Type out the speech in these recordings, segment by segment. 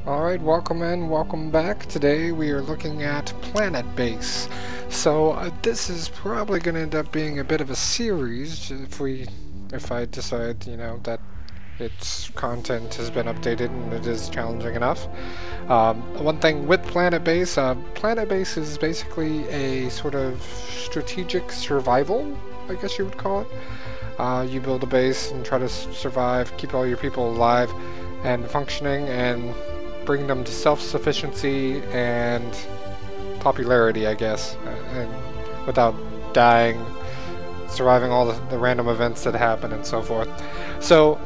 Alright, welcome in, welcome back. Today we are looking at Planetbase. So this is probably going to end up being a bit of a series if I decide, that its content has been updated and it is challenging enough. One thing with Planetbase, Planetbase is basically a sort of strategic survival, I guess you would call it. You build a base and try to survive, keep all your people alive and functioning, and bring them to self-sufficiency and popularity, I guess, and without dying, surviving all the random events that happen and so forth. So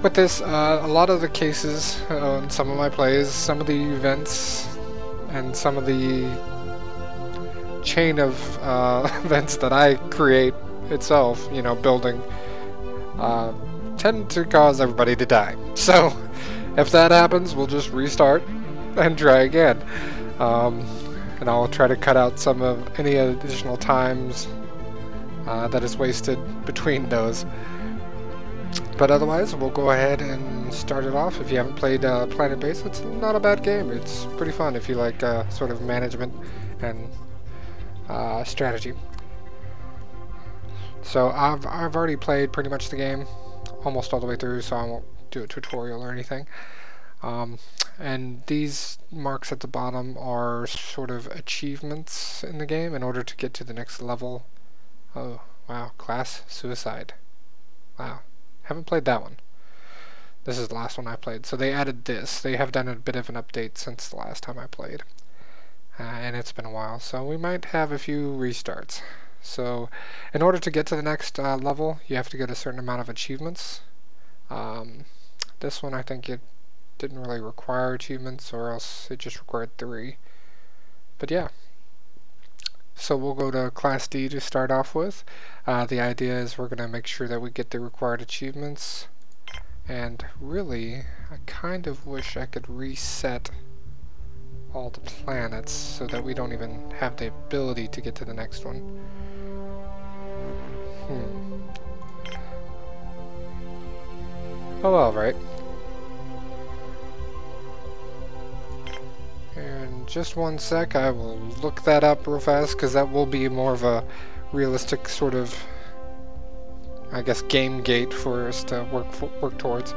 with this, a lot of the cases in some of my plays, some of the events and some of the chain of events that I create itself, building, tend to cause everybody to die. So if that happens, we'll just restart and try again. And I'll try to cut out some of any additional times that is wasted between those. But otherwise, we'll go ahead and start it off. If you haven't played Planetbase, it's not a bad game. It's pretty fun if you like sort of management and strategy. So I've already played pretty much the game, almost all the way through, so I won't do a tutorial or anything. And these marks at the bottom are sort of achievements in the game in order to get to the next level. Oh, wow, class suicide. Wow, haven't played that one. This is the last one I played. So they added this. They have done a bit of an update since the last time I played. And it's been a while, so we might have a few restarts. So in order to get to the next level, you have to get a certain amount of achievements. This one, I think it didn't really require achievements, or else it just required 3. But yeah. So we'll go to Class D to start off with. The idea is we're going to make sure that we get the required achievements. And really, I kind of wish I could reset all the planets so that we don't even have the ability to get to the next one. Oh well, right. And just one sec, I will look that up real fast, because that will be more of a realistic sort of, I guess, game gate for us to work towards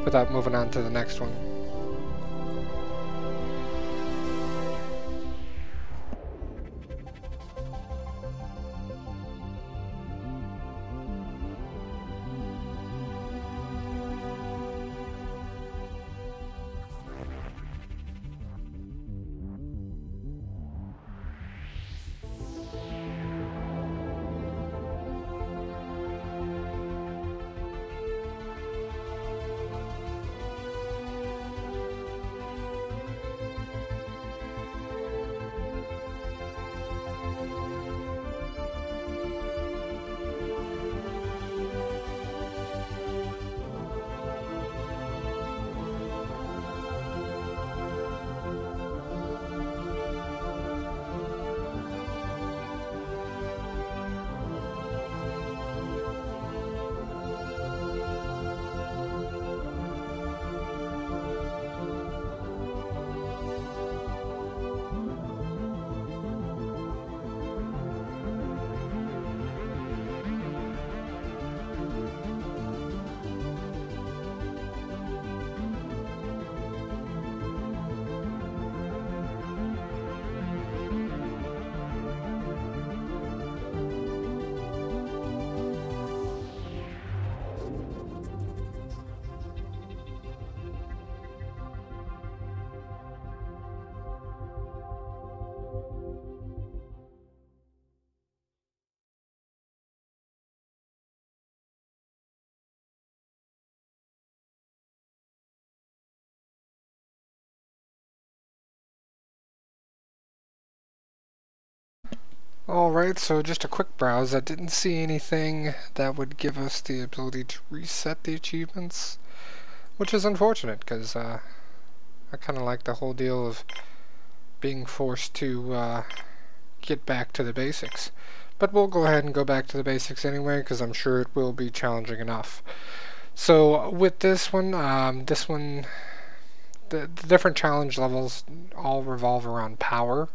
without moving on to the next one. Alright, so just a quick browse. I didn't see anything that would give us the ability to reset the achievements, which is unfortunate, because I kind of like the whole deal of being forced to get back to the basics. But we'll go ahead and go back to the basics anyway, because I'm sure it will be challenging enough. So with this one the different challenge levels all revolve around power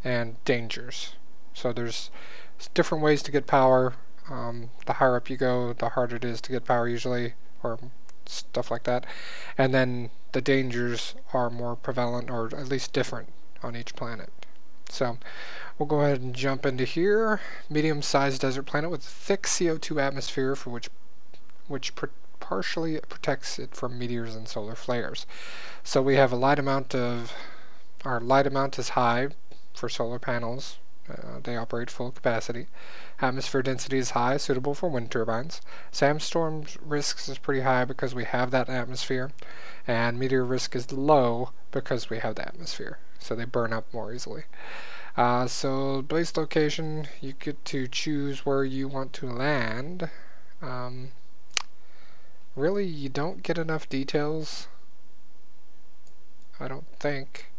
and dangers. So there's different ways to get power. The higher up you go, the harder it is to get power usually, or stuff like that. And then the dangers are more prevalent, or at least different, on each planet. So we'll go ahead and jump into here. Medium-sized desert planet with a thick CO2 atmosphere, for which partially protects it from meteors and solar flares. So we have a light amount of, our light amount is high for solar panels. They operate full capacity. Atmosphere density is high, suitable for wind turbines. Sandstorm risks is pretty high because we have that atmosphere. And meteor risk is low because we have the atmosphere. So they burn up more easily. So base location, you get to choose where you want to land. Really, you don't get enough details, I don't think,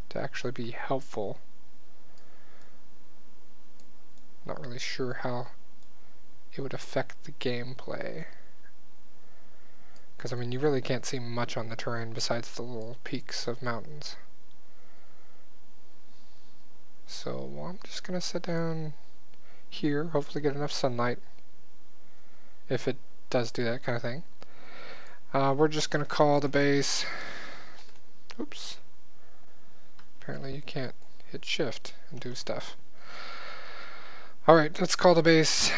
to actually be helpful. Not really sure how it would affect the gameplay. Because, I mean, you really can't see much on the terrain besides the little peaks of mountains. So, well, I'm just going to sit down here, hopefully get enough sunlight, if it does do that kind of thing. We're just going to call the base... Oops. Apparently you can't hit shift and do stuff. Alright, let's call the base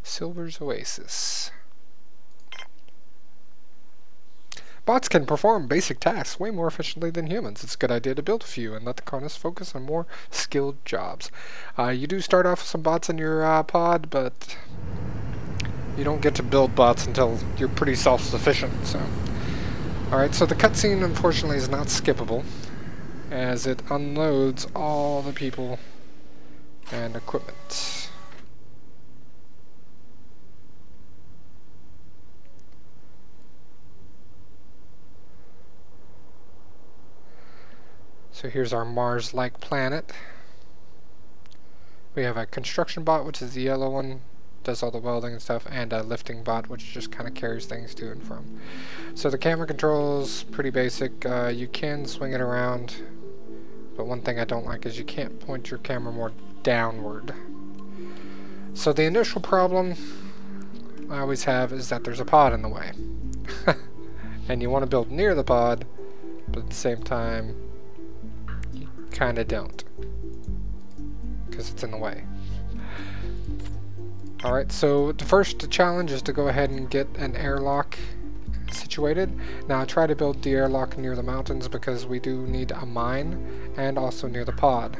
Silver's Oasis. Bots can perform basic tasks way more efficiently than humans. It's a good idea to build a few and let the colonists focus on more skilled jobs. You do start off with some bots in your pod, but you don't get to build bots until you're pretty self-sufficient. So, alright, so the cutscene unfortunately is not skippable, as it unloads all the people and equipment. So here's our Mars-like planet. We have a construction bot, which is the yellow one, does all the welding and stuff, and a lifting bot, which just kind of carries things to and from. So the camera controls pretty basic. You can swing it around, but one thing I don't like is you can't point your camera more downward. So the initial problem I always have is that there's a pod in the way. And you want to build near the pod, but at the same time kind of don't, because it's in the way. Alright, so the first challenge is to go ahead and get an airlock situated. Now try to build the airlock near the mountains because we do need a mine and also near the pod.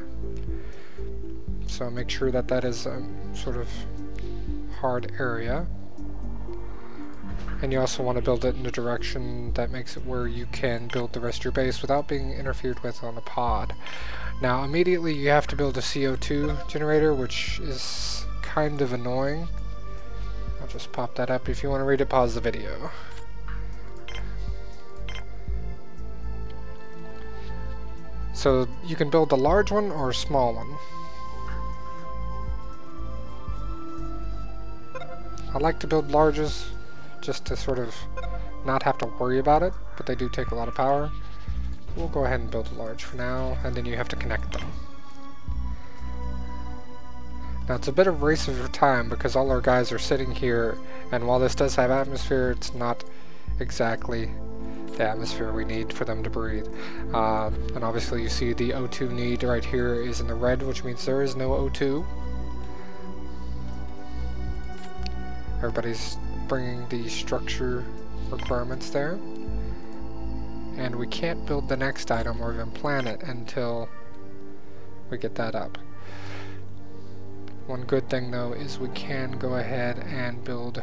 So make sure that that is a sort of hard area. And you also want to build it in a direction that makes it where you can build the rest of your base without being interfered with on the pod. Now immediately you have to build a CO2 generator, which is kind of annoying. I'll just pop that up. If you want to read it, pause the video. So you can build the large one or a small one. I like to build larges just to sort of not have to worry about it, but they do take a lot of power. We'll go ahead and build a large for now, and then you have to connect them. Now it's a bit of a race of time because all our guys are sitting here, and while this does have atmosphere, it's not exactly the atmosphere we need for them to breathe. And obviously you see the O2 need right here is in the red, which means there is no O2. Everybody's bringing the structure requirements there. And we can't build the next item or even plan it until we get that up. One good thing though is we can go ahead and build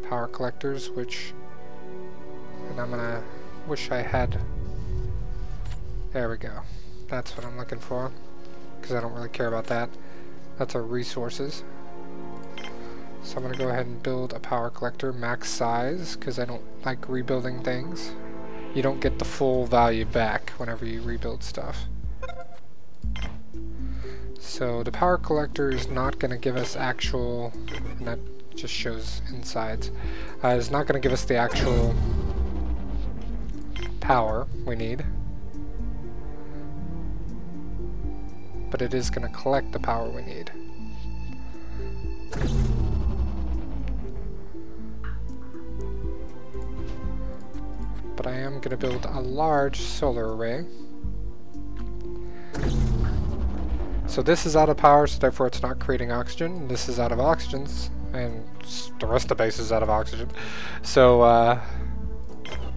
power collectors, which, and I'm gonna wish I had, there we go. That's what I'm looking for, because I don't really care about that. That's our resources. So I'm going to go ahead and build a power collector, max size, because I don't like rebuilding things. You don't get the full value back whenever you rebuild stuff. So the power collector is not going to give us actual, and that just shows insides, it's not going to give us the actual power we need, but it is going to collect the power we need. But I am going to build a large solar array. So this is out of power, so therefore it's not creating oxygen. This is out of oxygen, and the rest of the base is out of oxygen. So,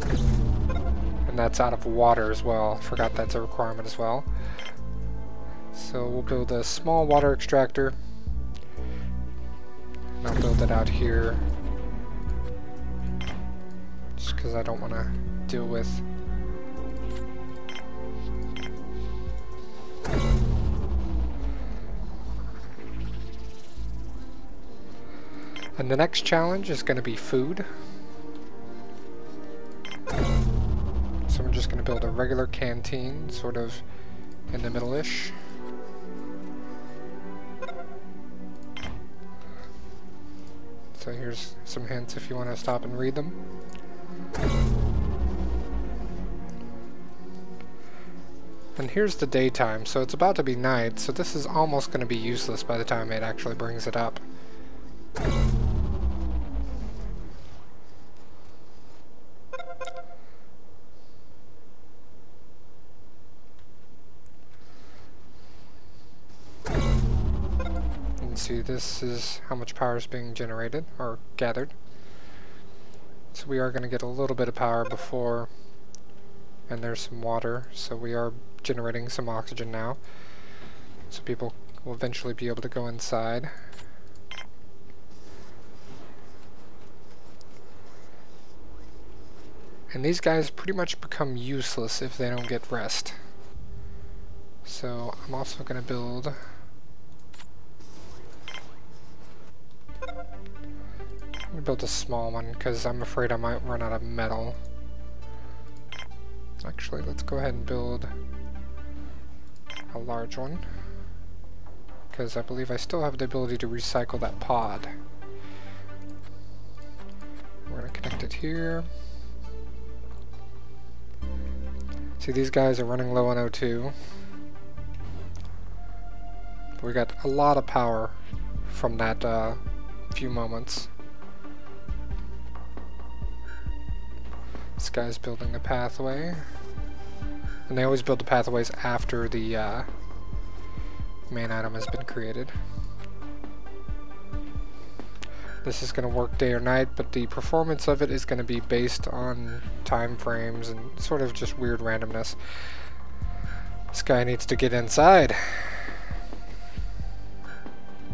and that's out of water as well. Forgot that's a requirement as well. So we'll build a small water extractor. And I'll build it out here. Just because I don't want to deal with and the next challenge is going to be food. So I'm just going to build a regular canteen, sort of in the middle-ish. So here's some hints if you want to stop and read them. And here's the daytime, so it's about to be night, so this is almost going to be useless by the time it actually brings it up. And see, this is how much power is being generated, or gathered. So we are going to get a little bit of power before, and there's some water, so we are generating some oxygen now. So people will eventually be able to go inside. And these guys pretty much become useless if they don't get rest. So I'm also going to build a small one because I'm afraid I might run out of metal. Actually, let's go ahead and build a large one because I believe I still have the ability to recycle that pod. We're going to connect it here. See, these guys are running low on O2. We got a lot of power from that few moments. This guy's building a pathway. And they always build the pathways after the main item has been created. This is going to work day or night, but the performance of it is going to be based on time frames and sort of just weird randomness. This guy needs to get inside.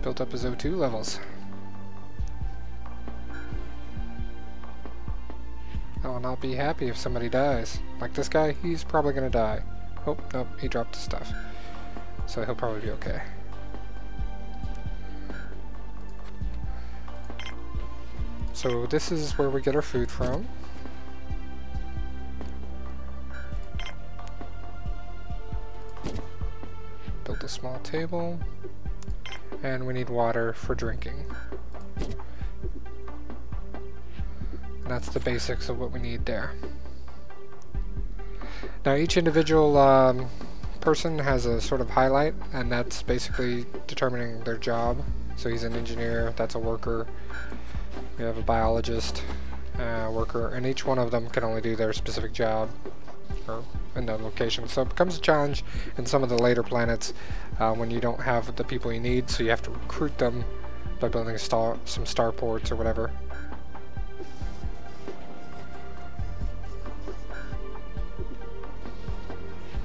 Build up his O2 levels. I will not be happy if somebody dies. Like this guy, he's probably going to die. Oh, nope, he dropped his stuff. So he'll probably be okay. So this is where we get our food from. Build a small table. And we need water for drinking. And that's the basics of what we need there. Now each individual person has a sort of highlight, and that's basically determining their job. So he's an engineer, that's a worker. We have a biologist, worker, and each one of them can only do their specific job or in the location. So it becomes a challenge in some of the later planets when you don't have the people you need, so you have to recruit them by building some starports or whatever.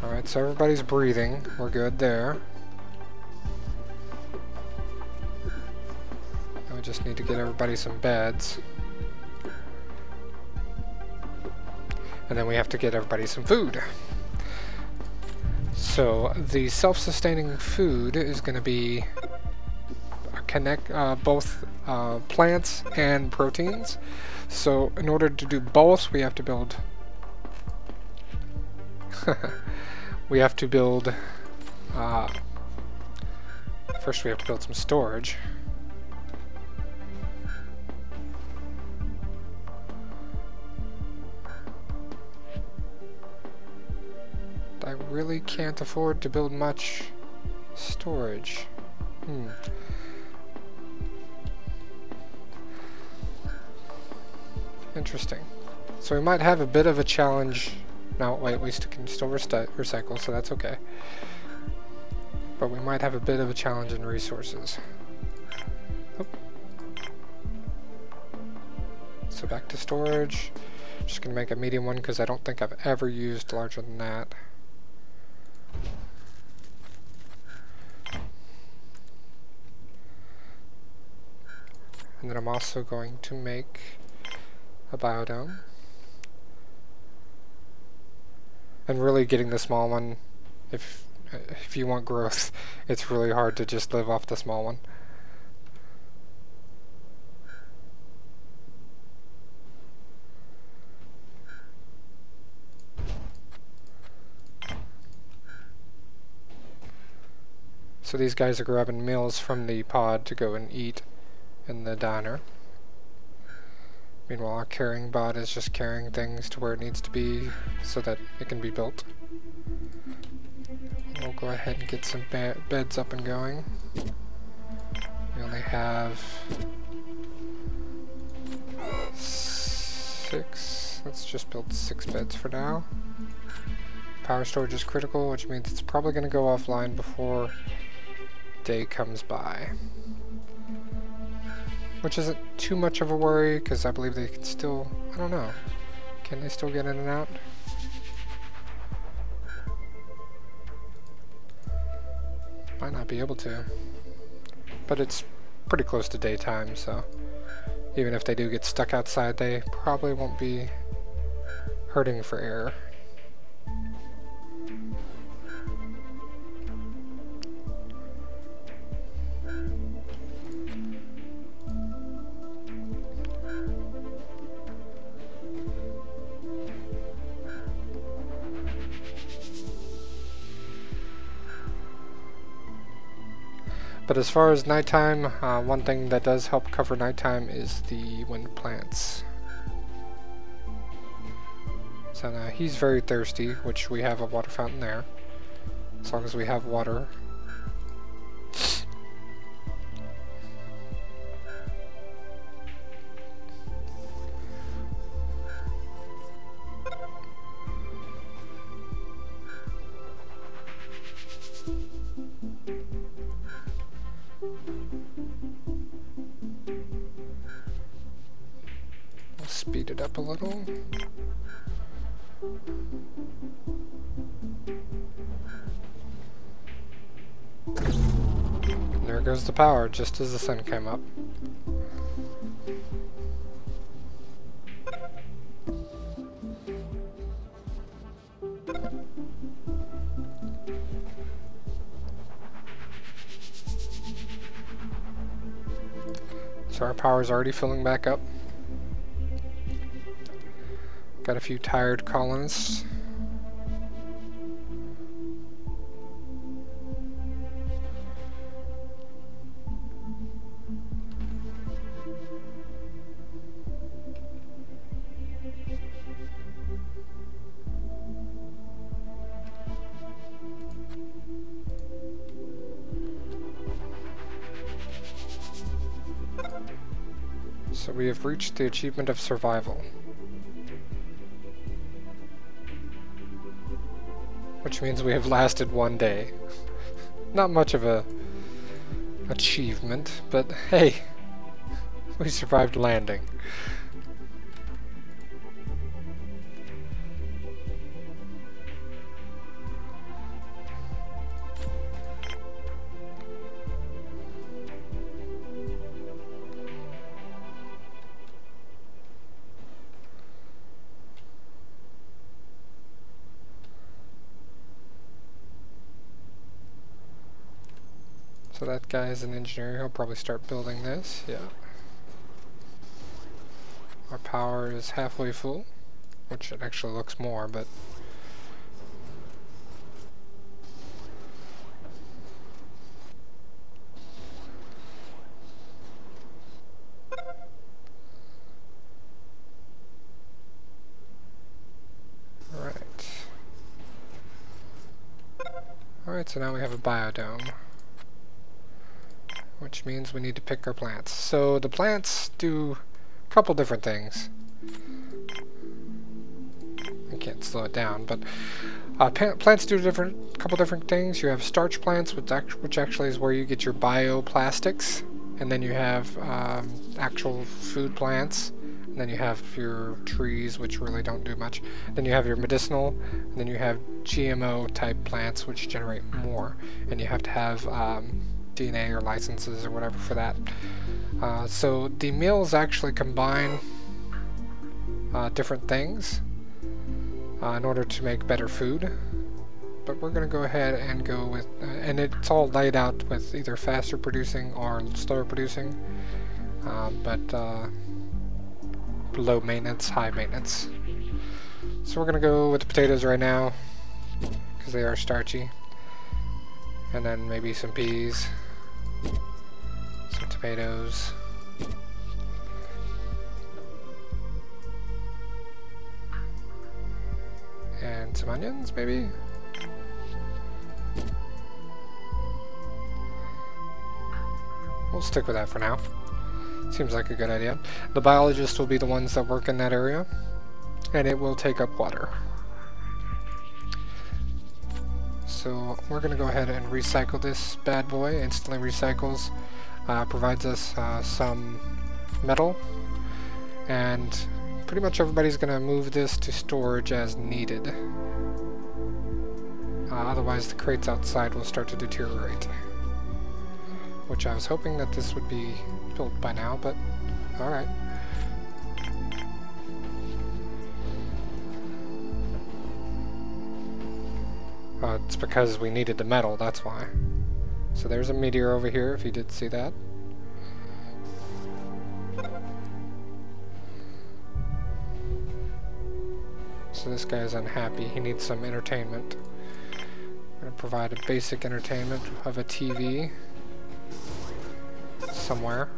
Alright, so everybody's breathing. We're good there. We just need to get everybody some beds. And then we have to get everybody some food. So the self-sustaining food is going to be both plants and proteins. So in order to do both, we have to build First we have to build some storage. I really can't afford to build much storage. Interesting. So we might have a bit of a challenge. No, wait, we can still recycle, so that's okay. But we might have a bit of a challenge in resources. Oh. So back to storage. Just gonna make a medium one because I don't think I've ever used larger than that. And then I'm also going to make a biodome. And really getting the small one, if you want growth, it's really hard to just live off the small one. So these guys are grabbing meals from the pod to go and eat in the diner. Meanwhile, our carrying bot is just carrying things to where it needs to be so that it can be built. We'll go ahead and get some beds up and going. We only have 6. Let's just build 6 beds for now. Power storage is critical, which means it's probably going to go offline before day comes by. Which isn't too much of a worry, because I believe they can still, I don't know, can they still get in and out? Might not be able to. But it's pretty close to daytime, so even if they do get stuck outside, they probably won't be hurting for air. But as far as nighttime, one thing that does help cover nighttime is the wind plants. So now he's very thirsty, which we have a water fountain there, as long as we have water. Speed it up a little. And there goes the power just as the sun came up. So our power is already filling back up. Got a few tired colonists. So we have reached the achievement of survival. Which means we have lasted 1 day. Not much of a achievement, but hey, we survived landing. So that guy is an engineer, he'll probably start building this, yeah. Our power is halfway full, which it actually looks more, but... Alright, so now we have a biodome, which means we need to pick our plants. So the plants do a couple different things. I can't slow it down, but plants do a couple different things. You have starch plants, which actually is where you get your bioplastics, and then you have actual food plants, and then you have your trees, which really don't do much. Then you have your medicinal, and then you have GMO type plants, which generate more, and you have to have DNA or licenses or whatever for that. So the mills actually combine different things in order to make better food. But we're going to go ahead and go with, and it's all laid out with either faster producing or slower producing, but low maintenance, high maintenance. So we're going to go with the potatoes right now, because they are starchy, and then maybe some peas, some tomatoes, and some onions maybe? We'll stick with that for now. Seems like a good idea. The biologists will be the ones that work in that area, and it will take up water. So we're going to go ahead and recycle this bad boy. Instantly recycles, provides us some metal, and pretty much everybody's going to move this to storage as needed. Otherwise the crates outside will start to deteriorate. Which I was hoping that this would be built by now, but alright. It's because we needed the metal, that's why. So there's a meteor over here, if you did see that. So this guy's unhappy, he needs some entertainment. I'm going to provide a basic entertainment of a TV. Somewhere.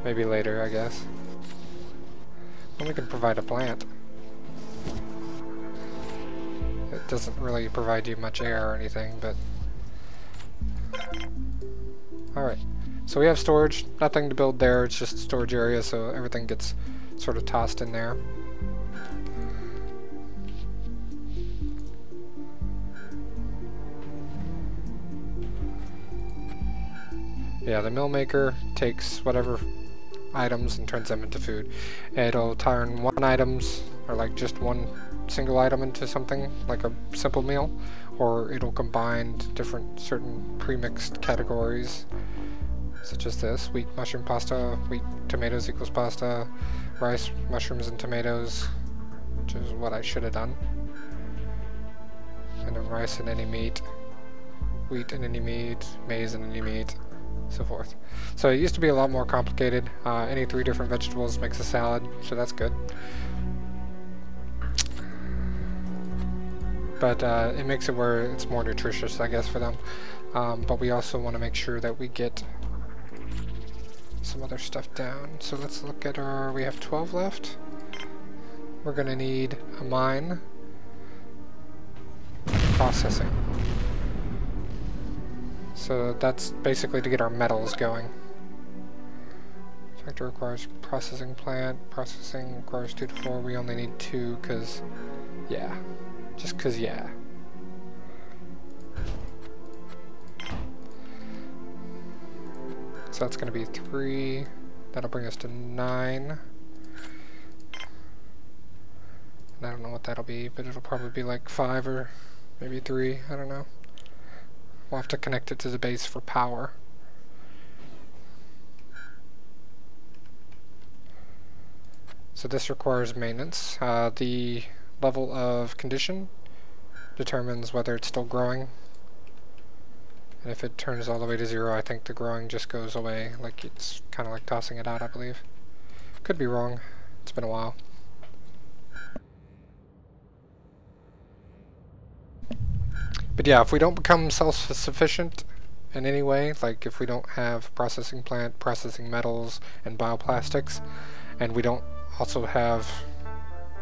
Maybe later, I guess. And we can provide a plant. It doesn't really provide you much air or anything, but... Alright. So we have storage. Nothing to build there, it's just a storage area, so everything gets sort of tossed in there. Yeah, the mill maker takes whatever items and turns them into food. It'll turn one items, or like just one single item into something, like a simple meal, or it'll combine different certain pre-mixed categories, such as this: wheat, mushroom, pasta, wheat, tomatoes equals pasta, rice, mushrooms, and tomatoes, which is what I should have done. And then rice and any meat, wheat and any meat, maize and any meat, so forth. So it used to be a lot more complicated. Any 3 different vegetables makes a salad, so that's good. But it makes it where it's more nutritious, I guess, for them. But we also want to make sure that we get some other stuff down. So let's look at our... we have 12 left. We're going to need a mine. Processing. So that's basically to get our metals going. Factor requires processing plant. Processing requires 2 to 4. We only need 2 because, yeah. Just because, yeah. So that's going to be 3. That'll bring us to 9. And I don't know what that'll be, but it'll probably be like 5 or maybe 3. I don't know. We'll have to connect it to the base for power. So this requires maintenance. The level of condition determines whether it's still growing. And if it turns all the way to 0, I think the growing just goes away. Like, it's kind of like tossing it out, I believe. Could be wrong. It's been a while. But yeah, if we don't become self-sufficient in any way, like if we don't have processing plant, processing metals, and bioplastics, and we don't also have,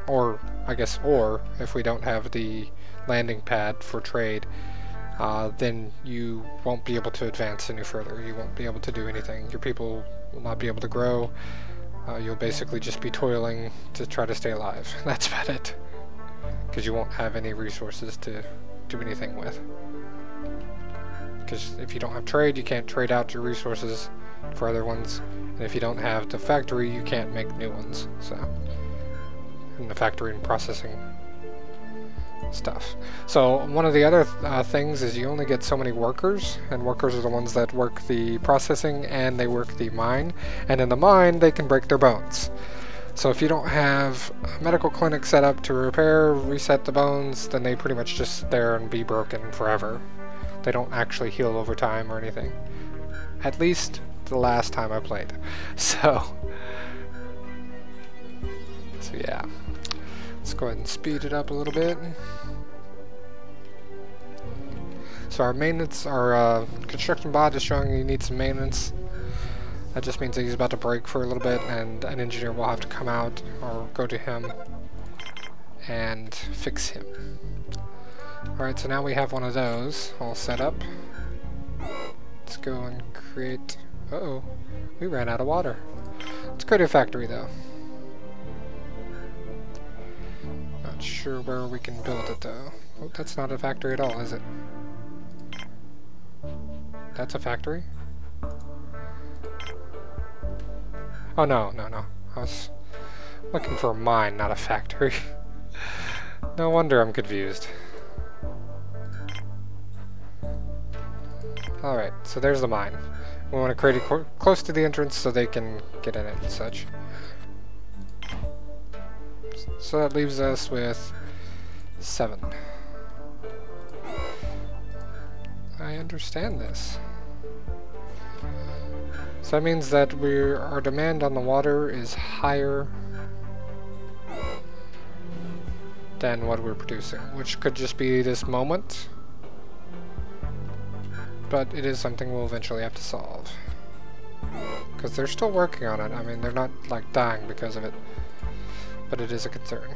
or I guess, or if we don't have the landing pad for trade, then you won't be able to advance any further. You won't be able to do anything. Your people will not be able to grow. You'll basically just be toiling to try to stay alive. That's about it. Because you won't have any resources to do anything with. Because if you don't have trade, you can't trade out your resources for other ones. And if you don't have the factory, you can't make new ones. So, and the factory and processing stuff. So one of the other things is you only get so many workers, and workers are the ones that work the processing and they work the mine, and in the mine they can break their bones. So if you don't have a medical clinic set up to reset the bones, then they pretty much just sit there and be broken forever. They don't actually heal over time or anything. At least the last time I played. So yeah. Let's go ahead and speed it up a little bit. So our maintenance, our construction bot is showing he needs some maintenance. That just means that he's about to break for a little bit, and an engineer will have to come out or go to him and fix him. Alright, so now we have one of those all set up. Let's go and create... Uh-oh, we ran out of water. Let's create a factory though. Not sure where we can build it though. Oh, that's not a factory at all, is it? That's a factory? Oh no, no, no. I was looking for a mine, not a factory. No wonder I'm confused. Alright, so there's the mine. We want to create it close to the entrance so they can get in it and such. So that leaves us with 7. I understand this. So that means that our demand on the water is higher than what we're producing, which could just be this moment, but it is something we'll eventually have to solve. Because they're still working on it. I mean, they're not like dying because of it, but it is a concern.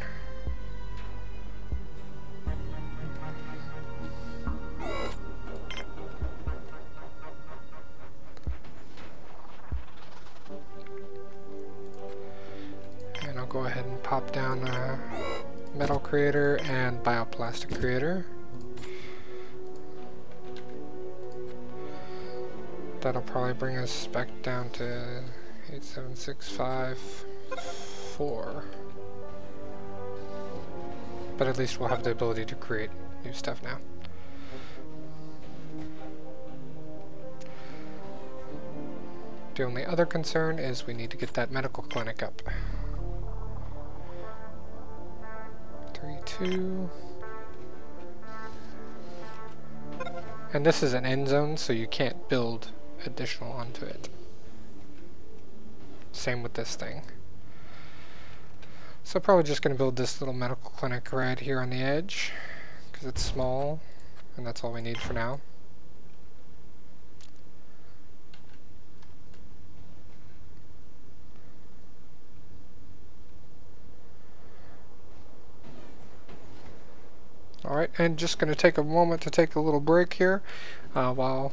And I'll go ahead and pop down a metal creator and bioplastic creator. That'll probably bring us back down to 87654. But at least we'll have the ability to create new stuff now. The only other concern is we need to get that medical clinic up. 3-2. And this is an end zone, so you can't build additional onto it. Same with this thing. So probably just going to build this little medical clinic right here on the edge, because it's small, and that's all we need for now. Alright, and just going to take a moment to take a little break here while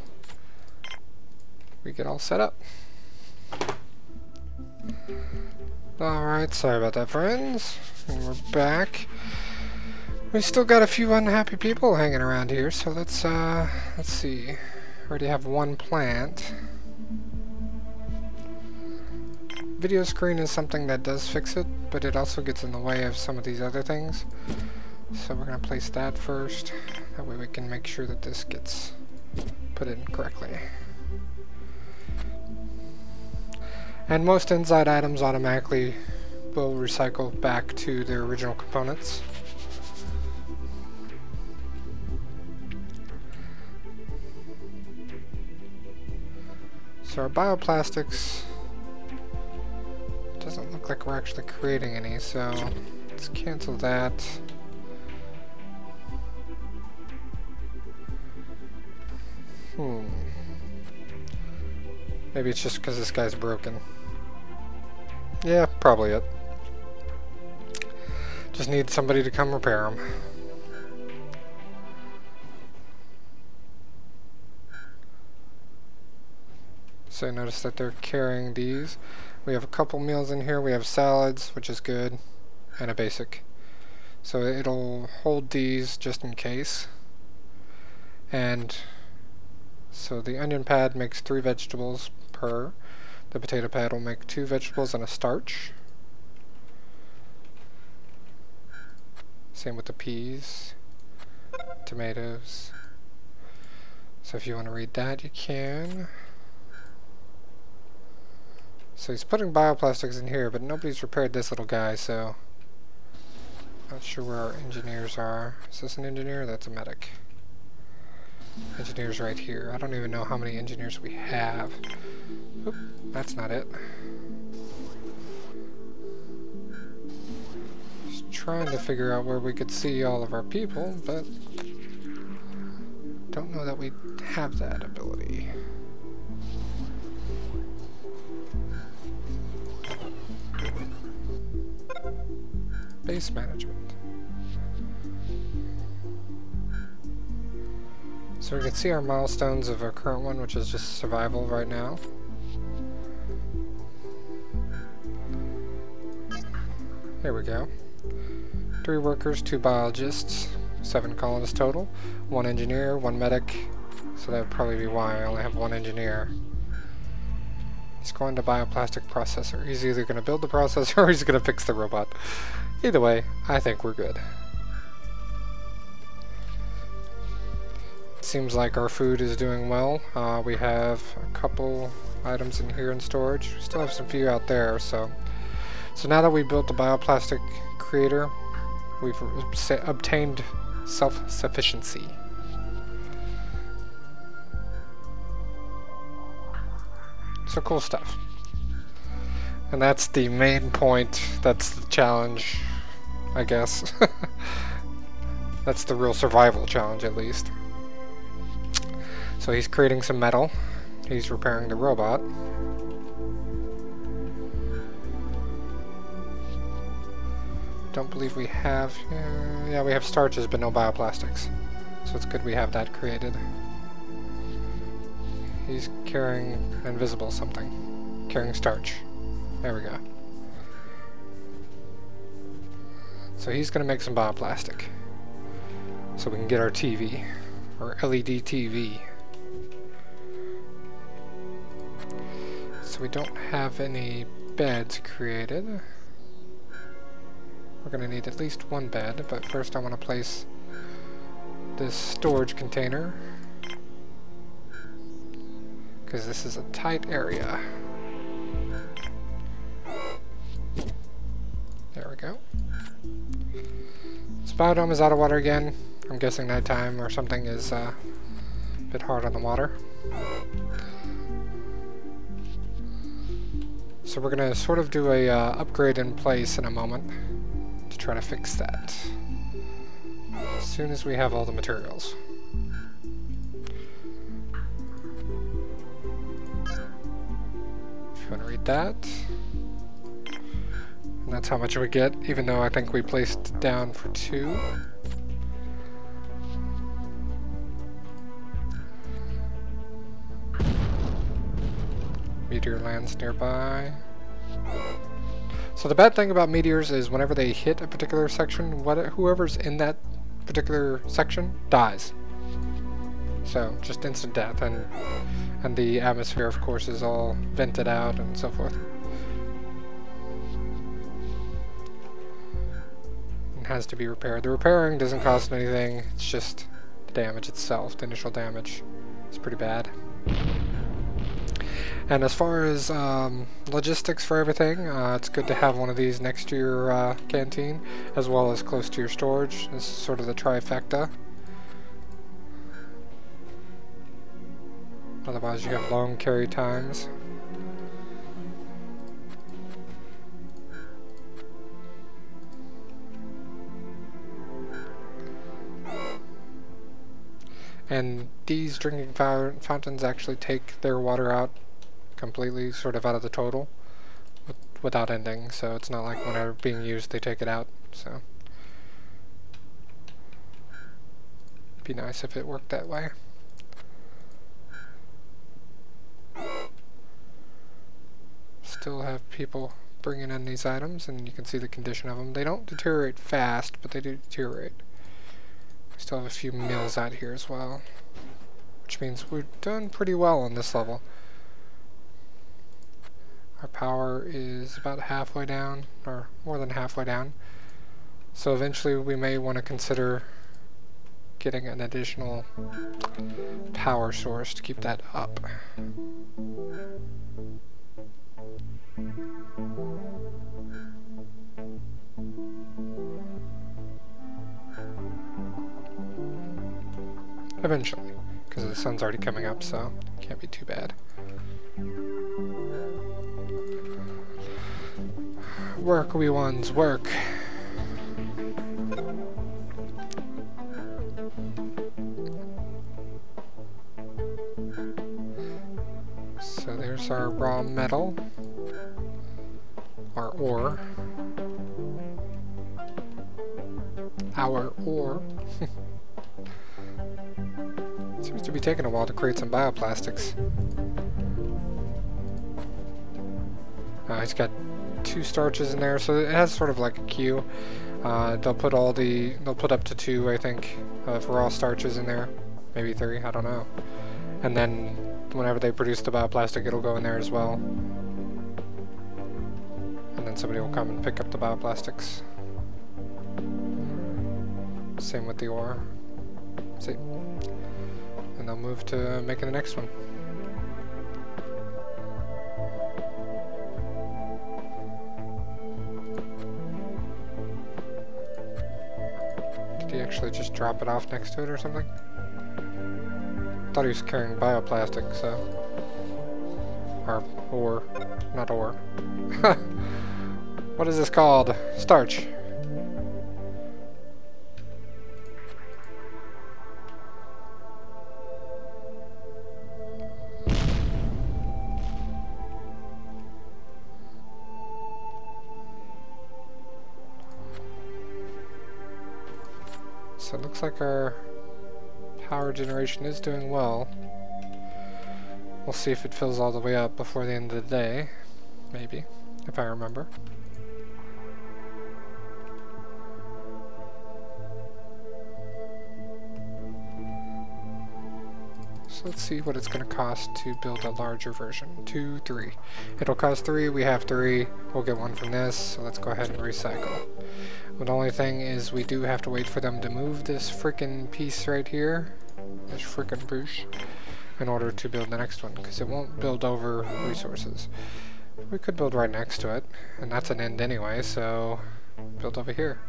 we get all set up. Alright, sorry about that, friends. And we're back. We still got a few unhappy people hanging around here, so let's see. Already have one plant. Video screen is something that does fix it, but it also gets in the way of some of these other things. So we're going to place that first. That way we can make sure that this gets put in correctly. And most inside items automatically will recycle back to their original components. So our bioplastics doesn't look like we're actually creating any, so let's cancel that. Maybe it's just because this guy's broken. Yeah, probably it. Just need somebody to come repair him. So notice that they're carrying these. We have a couple meals in here. We have salads, which is good, and a basic. So it'll hold these just in case. And so the onion pad makes 3 vegetables per. The potato pad will make 2 vegetables and a starch. Same with the peas, tomatoes. So if you want to read that, you can. So he's putting bioplastics in here, but nobody's repaired this little guy, so not sure where our engineers are. Is this an engineer? That's a medic. Engineers right here. I don't even know how many engineers we have. Oop, that's not it. Just trying to figure out where we could see all of our people, but don't know that we have that ability. Base management. So we can see our milestones of our current one, which is just survival right now. There we go. 3 workers, 2 biologists, 7 colonists total, 1 engineer, 1 medic. So that would probably be why I only have 1 engineer. He's going to bioplastic processor. He's either going to build the processor or he's going to fix the robot. Either way, I think we're good. Seems like our food is doing well. We have a couple items in here in storage. We still have some few out there, so now that we built the bioplastic creator, we've obtained self-sufficiency. So cool stuff. And that's the main point. That's the challenge, I guess. That's the real survival challenge, at least. So he's creating some metal. He's repairing the robot. Don't believe we have... yeah, we have starches, but no bioplastics. So it's good we have that created. He's carrying invisible something. Carrying starch. There we go. So he's going to make some bioplastic. So we can get our TV. Our LED TV. So we don't have any beds created. We're going to need at least 1 bed, but first I want to place this storage container, because this is a tight area. There we go. This biodome is out of water again. I'm guessing nighttime or something is a bit hard on the water. So we're going to sort of do a upgrade in place in a moment to try to fix that as soon as we have all the materials. If you want to read that. And that's how much we get, even though I think we placed it down for 2. Meteor lands nearby. So the bad thing about meteors is whenever they hit a particular section, whoever's in that particular section dies. So just instant death, and the atmosphere, of course, is all vented out and so forth. It has to be repaired. The repairing doesn't cost anything. It's just the damage itself. The initial damage is pretty bad. And as far as logistics for everything, it's good to have one of these next to your canteen, as well as close to your storage. This is sort of the trifecta. Otherwise you have long carry times. And these drinking fountains actually take their water out completely, sort of out of the total, without ending, so it's not like when they're being used they take it out, so it'd be nice if it worked that way. still have people bringing in these items, and you can see the condition of them. They don't deteriorate fast, but they do deteriorate. We still have a few mills out here as well, which means we're doing pretty well on this level. Our power is about halfway down, or more than halfway down. So eventually we may want to consider getting an additional power source to keep that up. Eventually, because the sun's already coming up, so it can't be too bad. Work, wee ones, work. So there's our raw metal, our ore. Our ore. Seems to be taking a while to create some bioplastics. He's got 2 starches in there, so it has sort of like a queue. They'll put up to 2, I think, of raw starches in there, maybe 3, I don't know. And then whenever they produce the bioplastic, it'll go in there as well. And then somebody will come and pick up the bioplastics. Same with the ore. See? And they'll move to making the next one. Did he actually just drop it off next to it or something? Thought he was carrying bioplastic, so... Or ore. Not ore. What is this called? Starch. So it looks like our power generation is doing well. We'll see if it fills all the way up before the end of the day. Maybe, if I remember. So let's see what it's going to cost to build a larger version. 2, 3. It'll cost 3, we have 3. We'll get 1 from this, so let's go ahead and recycle. But the only thing is we do have to wait for them to move this frickin' piece right here, this frickin' bush, in order to build the next one, because it won't build over resources. We could build right next to it, and that's an end anyway, so build over here.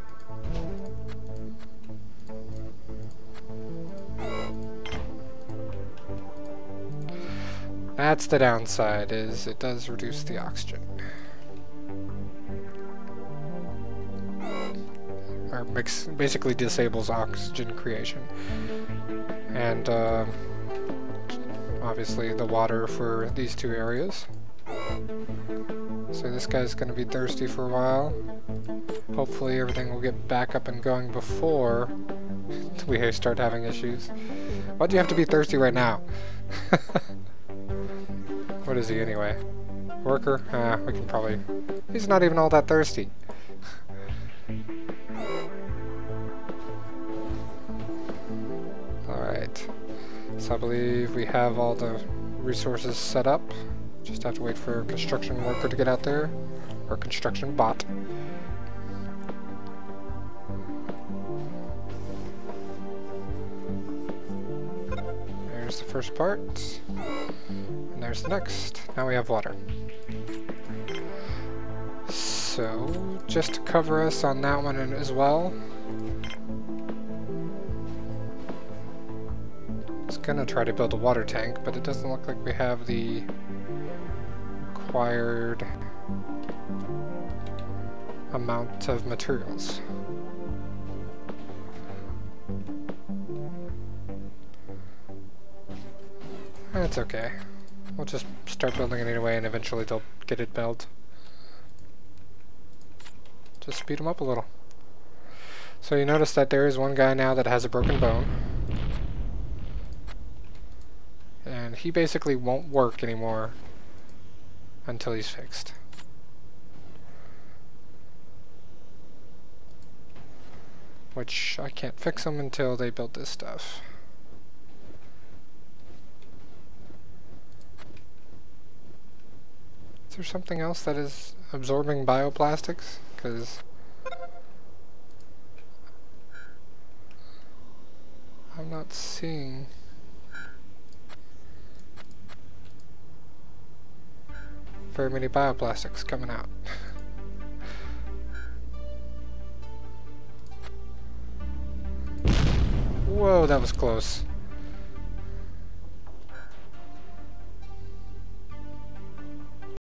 That's the downside, is it does reduce the oxygen. Or basically disables oxygen creation. And obviously the water for these 2 areas. So this guy's going to be thirsty for a while. Hopefully everything will get back up and going before we start having issues. Why do you have to be thirsty right now? What is he anyway? Worker? We can probably... He's not even all that thirsty. Alright. So I believe we have all the resources set up. Just have to wait for a construction worker to get out there. Or construction bot. There's the first part. And there's the next. Now we have water. So, just to cover us on that one as well, I was gonna try to build a water tank, but it doesn't look like we have the required amount of materials. That's okay. We'll just start building it anyway, and eventually they'll get it built. Just speed them up a little. So you notice that there is one guy now that has a broken bone. And he basically won't work anymore until he's fixed. which I can't fix them until they build this stuff. Is there something else that is absorbing bioplastics? Because I'm not seeing very many bioplastics coming out. Whoa, that was close.